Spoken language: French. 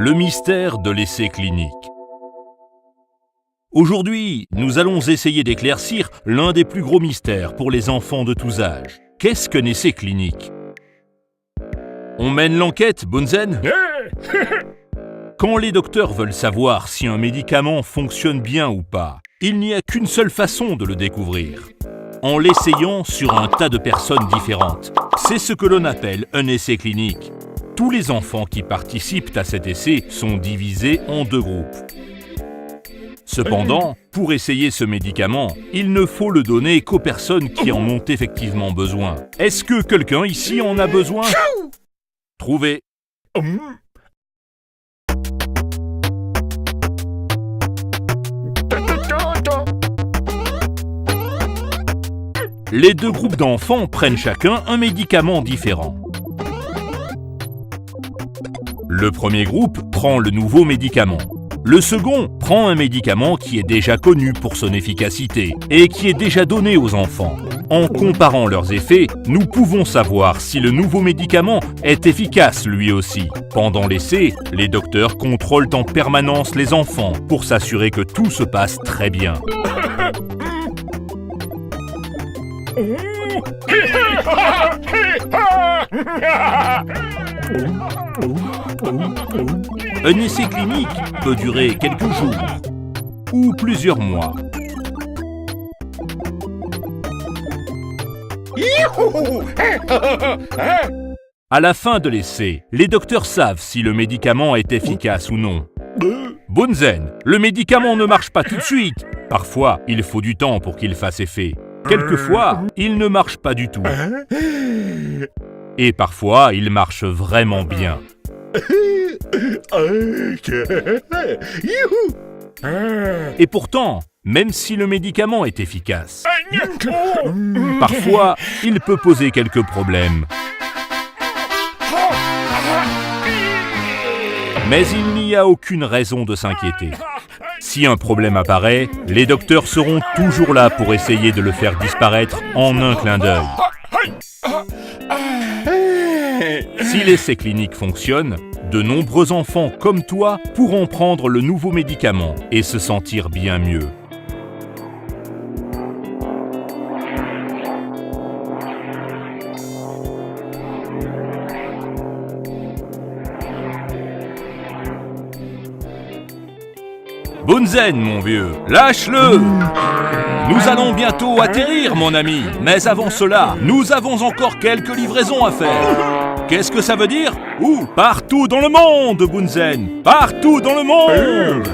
Le mystère de l'essai clinique. Aujourd'hui, nous allons essayer d'éclaircir l'un des plus gros mystères pour les enfants de tous âges. Qu'est-ce qu'un essai clinique? On mène l'enquête, Bunzen? Quand les docteurs veulent savoir si un médicament fonctionne bien ou pas, il n'y a qu'une seule façon de le découvrir. En l'essayant sur un tas de personnes différentes. C'est ce que l'on appelle un essai clinique. Tous les enfants qui participent à cet essai sont divisés en deux groupes. Cependant, pour essayer ce médicament, il ne faut le donner qu'aux personnes qui en ont effectivement besoin. Est-ce que quelqu'un ici en a besoin? Trouvé. Les deux groupes d'enfants prennent chacun un médicament différent. Le premier groupe prend le nouveau médicament. Le second prend un médicament qui est déjà connu pour son efficacité et qui est déjà donné aux enfants. En comparant leurs effets, nous pouvons savoir si le nouveau médicament est efficace lui aussi. Pendant l'essai, les docteurs contrôlent en permanence les enfants pour s'assurer que tout se passe très bien. Un essai clinique peut durer quelques jours ou plusieurs mois. À la fin de l'essai, les docteurs savent si le médicament est efficace ou non. Bunzen, le médicament ne marche pas tout de suite. Parfois, il faut du temps pour qu'il fasse effet. Quelquefois, il ne marche pas du tout. Et parfois, il marche vraiment bien. Et pourtant, même si le médicament est efficace, parfois, il peut poser quelques problèmes. Mais il n'y a aucune raison de s'inquiéter. Si un problème apparaît, les docteurs seront toujours là pour essayer de le faire disparaître en un clin d'œil. Si l'essai clinique fonctionne, de nombreux enfants comme toi pourront prendre le nouveau médicament et se sentir bien mieux. Bunzen, mon vieux, lâche-le! Nous allons bientôt atterrir, mon ami. Mais avant cela, nous avons encore quelques livraisons à faire. Qu'est-ce que ça veut dire? Où? Partout dans le monde, Bunzen! Partout dans le monde!